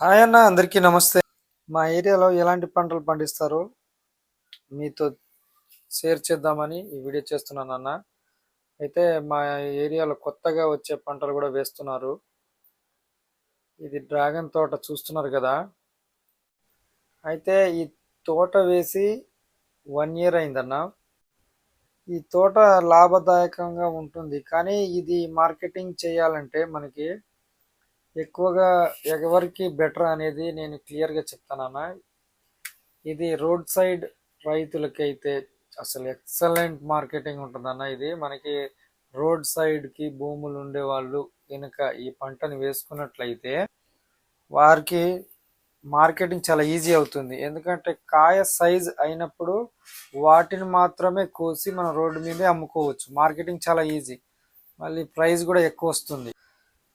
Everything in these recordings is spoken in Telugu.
హాయ్ అన్న, అందరికీ నమస్తే. మా ఏరియాలో ఎలాంటి పంటలు పండిస్తారో మీతో షేర్ చేద్దామని ఈ వీడియో చేస్తున్నాను అన్న. అయితే మా ఏరియాలో కొత్తగా వచ్చే పంటలు కూడా వేస్తున్నారు. ఇది డ్రాగన్ తోట చూస్తున్నారు కదా. అయితే ఈ తోట వేసి 1 ఇయర్ అయిందన్న. ఈ తోట లాభదాయకంగా ఉంటుంది, కానీ ఇది మార్కెటింగ్ చేయాలంటే మనకి ఎక్కువగా ఎవరికి బెటర్ అనేది నేను క్లియర్గా చెప్తానన్నా. ఇది రోడ్ సైడ్ రైతులకైతే అసలు ఎక్సలెంట్ మార్కెటింగ్ ఉంటుందన్న. ఇది మనకి రోడ్ సైడ్కి భూములు ఉండే వాళ్ళు కనుక ఈ పంటని వేసుకున్నట్లయితే వారికి మార్కెటింగ్ చాలా ఈజీ అవుతుంది. ఎందుకంటే కాయ సైజ్ అయినప్పుడు వాటిని మాత్రమే కోసి మనం రోడ్డు మీదే అమ్ముకోవచ్చు. మార్కెటింగ్ చాలా ఈజీ, మళ్ళీ ప్రైస్ కూడా ఎక్కువ వస్తుంది.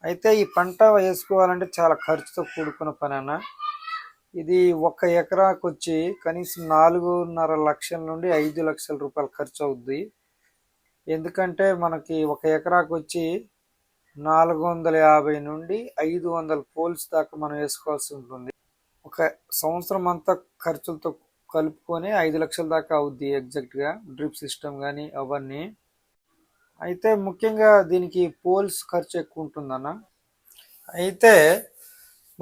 అయితే ఈ పంట వేసుకోవాలంటే చాలా ఖర్చుతో కూడుకున్న పని అన్న. ఇది 1 ఎకరాకు వచ్చి కనీసం 4.5 లక్షల నుండి 5 లక్షల రూపాయలు ఖర్చు అవుద్ది. ఎందుకంటే మనకి 1 ఎకరాకు వచ్చి 450 నుండి 500 పోల్స్ దాకా మనం వేసుకోవాల్సి ఉంటుంది. ఒక సంవత్సరం అంతా ఖర్చులతో కలుపుకొని 5 లక్షల దాకా అవుద్ది ఎగ్జాక్ట్గా, డ్రిప్ సిస్టమ్ కానీ అవన్నీ. అయితే ముఖ్యంగా దీనికి పోల్స్ ఖర్చు ఎక్కువ ఉంటుందన్న. అయితే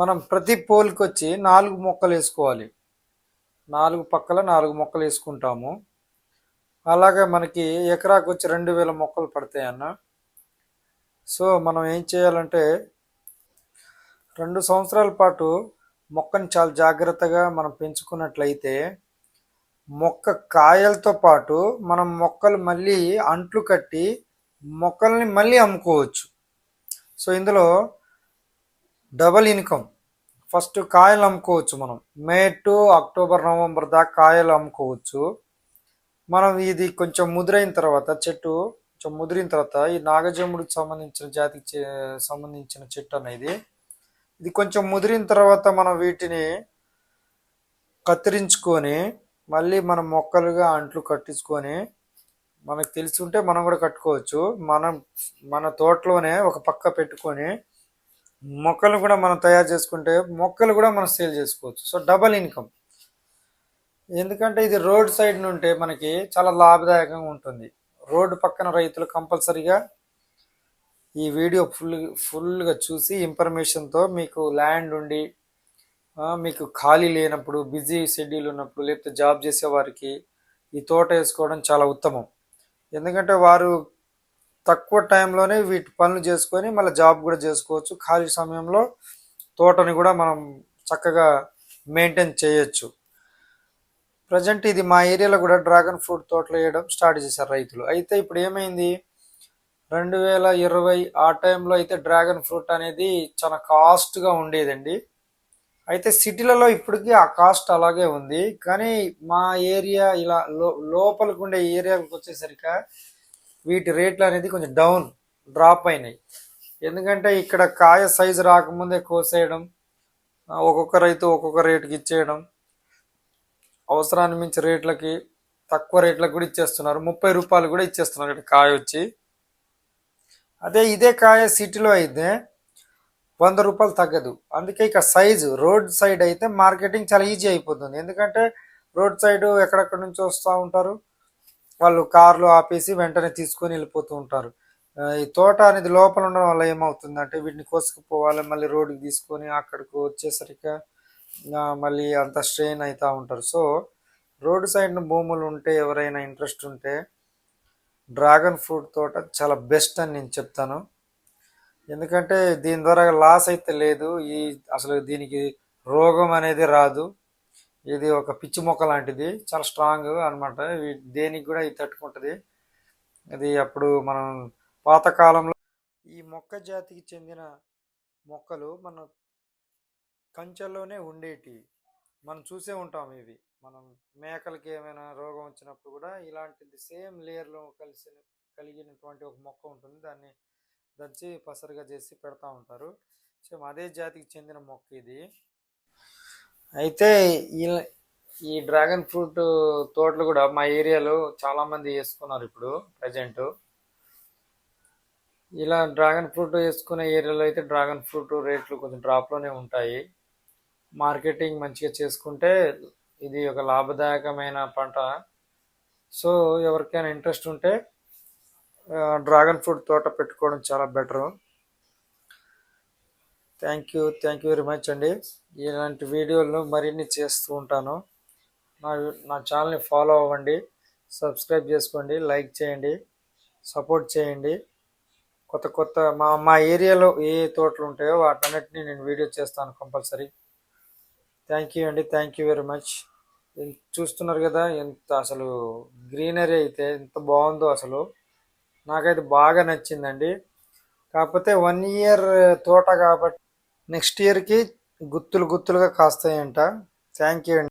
మనం ప్రతి పోల్కి వచ్చి 4 మొక్కలు వేసుకోవాలి. 4 పక్కల 4 మొక్కలు వేసుకుంటాము. అలాగే మనకి ఎకరాకు వచ్చి 2000 మొక్కలు పడతాయి అన్న. సో మనం ఏం చేయాలంటే 2 సంవత్సరాల పాటు మొక్కని చాలా జాగ్రత్తగా మనం పెంచుకున్నట్లయితే మొక్క కాయలతో పాటు మనం మొక్కలు మళ్ళీ అంట్లు కట్టి మొక్కల్ని మళ్ళీ అమ్ముకోవచ్చు. సో ఇందులో డబల్ ఇన్కమ్. ఫస్ట్ కాయలు అమ్ముకోవచ్చు, మనం మే టు అక్టోబర్ నవంబర్ దాకా కాయలు అమ్ముకోవచ్చు. మనం ఇది కొంచెం ముదిరైన తర్వాత, చెట్టు కొంచెం ముదిరిన తర్వాత, ఈ నాగజముడికి సంబంధించిన జాతికి సంబంధించిన చెట్టు అనేది, ఇది కొంచెం ముదిరిన తర్వాత మనం వీటిని కత్తిరించుకొని మళ్ళీ మనం మొక్కలుగా అంట్లు కట్టించుకొని, మనకు తెలిసి ఉంటే మనం కూడా కట్టుకోవచ్చు. మన తోటలోనే ఒక పక్క పెట్టుకొని మొక్కలు కూడా మనం తయారు చేసుకుంటే మొక్కలు కూడా మనం సేల్ చేసుకోవచ్చు. So double income. ఎందుకంటే ఇది రోడ్ సైడ్ నుంటే మనకి చాలా లాభదాయకంగా ఉంటుంది. రోడ్డు పక్కన రైతులు కంపల్సరీగా ఈ వీడియో ఫుల్గా చూసి ఇన్ఫర్మేషన్తో, మీకు ల్యాండ్ ఉండి మీకు ఖాళీ లేనప్పుడు, బిజీ షెడ్యూల్ ఉన్నప్పుడు, లేకపోతే జాబ్ చేసే వారికి ఈ తోట వేసుకోవడం చాలా ఉత్తమం. ఎందుకంటే వారు తక్కువ టైంలోనే వీటి పనులు చేసుకొని మళ్ళీ జాబ్ కూడా చేసుకోవచ్చు. ఖాళీ సమయంలో తోటని కూడా మనం చక్కగా మెయింటైన్ చేయొచ్చు. ప్రజెంట్ ఇది మా ఏరియాలో కూడా డ్రాగన్ ఫ్రూట్ తోటలు వేయడం స్టార్ట్ చేశారు రైతులు. అయితే ఇప్పుడు ఏమైంది, 2020 ఆ టైంలో అయితే డ్రాగన్ ఫ్రూట్ అనేది చాలా కాస్ట్గా ఉండేదండి. అయితే సిటీలలో ఇప్పటికీ ఆ కాస్ట్ అలాగే ఉంది, కానీ మా ఏరియా ఇలా లోపలికి ఉండే ఏరియాలకు వచ్చేసరికి వీటి రేట్లు అనేది కొంచెం డ్రాప్ అయినాయి. ఎందుకంటే ఇక్కడ కాయ సైజు రాకముందే కోసేయడం, ఒక్కొక్క రైతు ఒక్కొక్క రేటుకి ఇచ్చేయడం, అవసరాన్ని మించి రేట్లకి, తక్కువ రేట్లకు కూడా ఇచ్చేస్తున్నారు. 30 రూపాయలు కూడా ఇచ్చేస్తున్నారు ఇక్కడ కాయ వచ్చి. అదే ఇదే కాయ సిటీలో అయితే 100 రూపాయలు తగ్గదు. అందుకే ఇక సైజు రోడ్ సైడ్ అయితే మార్కెటింగ్ చాలా ఈజీ అయిపోతుంది. ఎందుకంటే రోడ్ సైడ్ ఎక్కడెక్కడ నుంచి వస్తూ ఉంటారు, వాళ్ళు కార్లు ఆపేసి వెంటనే తీసుకొని వెళ్ళిపోతూ ఉంటారు. ఈ తోట అనేది లోపల ఉండడం వల్ల ఏమవుతుందంటే వీటిని కోసుకుపోవాలి, మళ్ళీ రోడ్డుకి తీసుకొని అక్కడికి వచ్చేసరికి మళ్ళీ అంత స్ట్రెయిన్ అవుతూ ఉంటారు. సో రోడ్ సైడ్ భూములు ఉంటే, ఎవరైనా ఇంట్రెస్ట్ ఉంటే డ్రాగన్ ఫ్రూట్ తోట చాలా బెస్ట్ అని నేను చెప్తాను. ఎందుకంటే దీని ద్వారా లాస్ అయితే లేదు, అసలు దీనికి రోగం అనేది రాదు. ఇది ఒక పిచ్చి మొక్క లాంటిది, చాలా స్ట్రాంగ్ అనమాట. దేనికి కూడా ఇది తట్టుకుంటుంది. ఇది అప్పుడు మనం పాతకాలంలో ఈ మొక్క జాతికి చెందిన మొక్కలు మన కంచెల్లోనే ఉండేటివి, మనం చూసే ఉంటాం. ఇవి మనం మేకలకి ఏమైనా రోగం వచ్చినప్పుడు కూడా ఇలాంటిది సేమ్ లేయర్లో కలిగినటువంటి ఒక మొక్క ఉంటుంది, దాన్ని దంచి పసరుగా చేసి పెడతా ఉంటారు. సేమ్ అదే జాతికి చెందిన మొక్క ఇది. అయితే ఈ డ్రాగన్ ఫ్రూట్ తోటలు కూడా మా ఏరియాలో చాలామంది వేసుకున్నారు ఇప్పుడు ప్రజెంట్. ఇలా డ్రాగన్ ఫ్రూట్ వేసుకునే ఏరియాలో అయితే డ్రాగన్ ఫ్రూట్ రేట్లు కొంచెం డ్రాప్లోనే ఉంటాయి. మార్కెటింగ్ మంచిగా చేసుకుంటే ఇది ఒక లాభదాయకమైన పంట. సో ఎవరికైనా ఇంట్రెస్ట్ ఉంటే డ్రాగన్ ఫ్రూట్ తోట పెట్టుకోవడం చాలా better. Thank you very much అండి. ఇలాంటి వీడియోలు మరిన్ని చేస్తూ ఉంటాను. నా నా ఛానల్ని ఫాలో అవ్వండి, సబ్స్క్రైబ్ చేసుకోండి, లైక్ చేయండి, సపోర్ట్ చేయండి. కొత్త కొత్త మా మా ఏరియాలో ఏ తోటలు ఉంటాయో వాటన్నిటిని నేను వీడియో చేస్తాను కంపల్సరీ. థ్యాంక్ యూ అండి, థ్యాంక్ యూ వెరీ మచ్. చూస్తున్నారు కదా ఎంత అసలు గ్రీనరీ అయితే ఎంత బాగుందో అసలు. నాకైతే బాగా నచ్చిందండి. కాకపోతే 1 ఇయర్ తోట కాబట్టి నెక్స్ట్ ఇయర్కి గుత్తులుగా కాస్తాయంట. థ్యాంక్ యూ అండి.